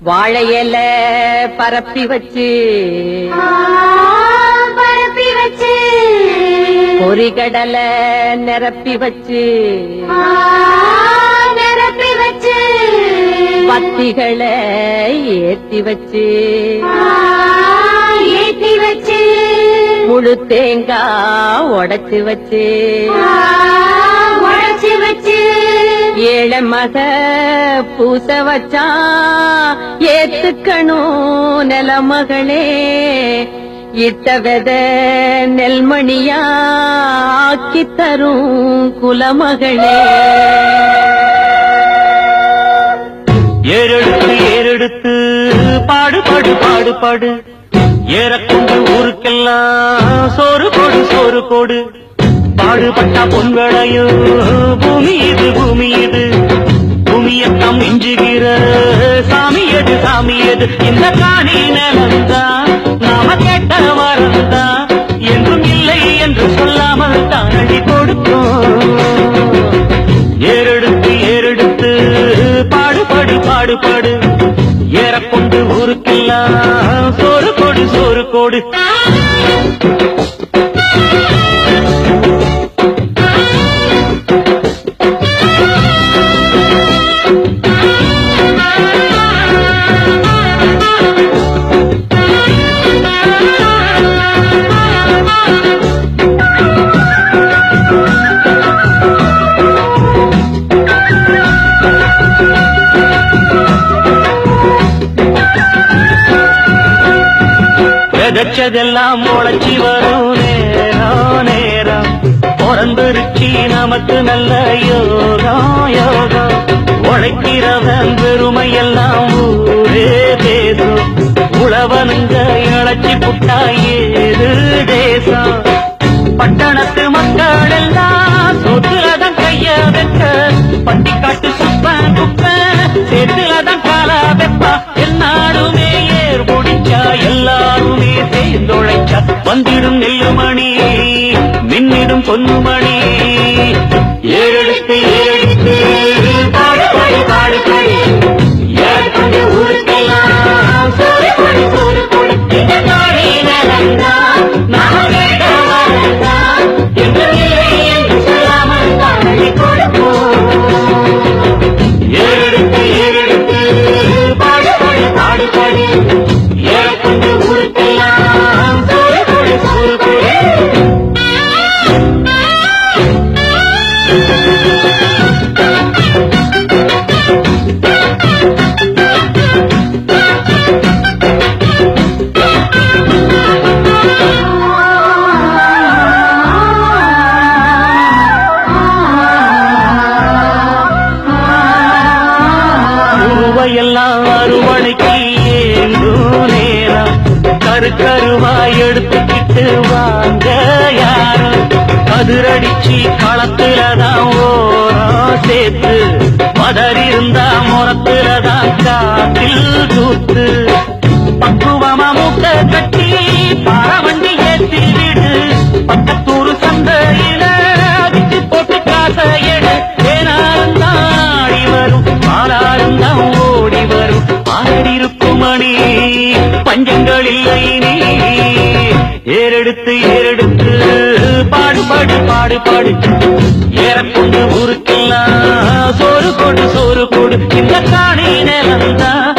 வாழையில பரப்பி வச்சு பொறிகடலை நிரப்பி வச்சு பத்திகளை ஏத்தி வச்சு முழு தேங்காய் உடைச்சு வச்சு ஏழை மக பூச வச்சா ஏத்துக்கணும் நிலமகளே இட்ட வெத நெல்மணியா ஆக்கி தரும் குலமகளே. ஏறெடுத்து ஏறெடுத்து பாடு பாடு பாடு பாடு ஏறக்கொண்டு ஊருக்கெல்லாம் சோறு போடு சோறு போடு பாடுபட்டா பொன்வளையும் பூமி இது பூமி இது பூமியத்தம் மிஞ்சுகிற சாமி எது சாமி எது இந்த காணி நிலந்தான் நாம கேட்ட வரந்தான் என்றும் இல்லை என்று சொல்லாமல் தானடி கொடுத்தோம். ஏறெடுத்து ஏறெடுத்து பாடு பாடு பாடு பாடு ஏறக்கொண்டு ஊருக்கெல்லாம் சோறு கொடு சோறு கொடு. விதைச்சதெல்லாம் முளைச்சி வரும் நேரம் நேரம் பிறந்துருச்சி நமக்கு நல்ல யோகம் யோகம் உழைக்கிறவன் பெருமையெல்லாம் ஊரே பேசும் உழவனுங்க இழைச்சி புட்டா ஏது தேசம் பட்டணத்து மக்கள் எல்லாம் சொத்துலதான் கைய வைக்க பட்டிக்காட்டு சுப்பன் குப்பன் சேத்துலதான் கால வெப்பா எல்லாருமே ஏர் முடிச்சா எல்லாருமே சேர்ந்தொழைச்சா வந்திடும் நெல்லுமணி மின்னிடும் பொன்னுமணி. ஏறெடுத்து ஏறெடுத்து பாடு பாடு பாடு பாடு ஏற்கனவே ஊருக்கெல்லாம் சோறு கொடு சோறு கொடு இந்த நாடி நலந்தான் நாம கேட்ட வரந்தான் என்று இல்லை என்று சொல்லாமல் தானடி கொடுப்போம். ஏறெடுத்து ஏறெடுத்து பாடு பாடு பாடு பாடு ஏற்கனவே ஊருக்கெல்லாம் சோறு கொடு சோறு கொடு. எல்லாம் அறுவடைக்கு ஏங்கும் நேரம் கருவாய் எடுத்துக்கிட்டு வாங்க யாரும் கதிரடிச்சு களத்துலதான் ஓரம் சேர்த்து மதறிருந்தா முறத்துலதான் காத்தில் தூத்து பக்குவமா மூட்டை கட்டி பாரவண்டி ஏற்றி விடு பக்கத்தூர் சந்தையில விட்டு போட்டு காசை எடு ஏனாருந்தான் ஆடி வரும் பாலாருந்தான் ஓடி வரும் ஆடிருக்கும் மணி பஞ்சங்கள் இல்லை நீ. ஏறெடுத்து ஏறெடுத்து பாடு பாடு பாடு பாடு ஏறக்கொண்டு ஊருக்கெல்லாம் சோறு கொடு சோறு கொடு இந்த காணி நிலந்தான்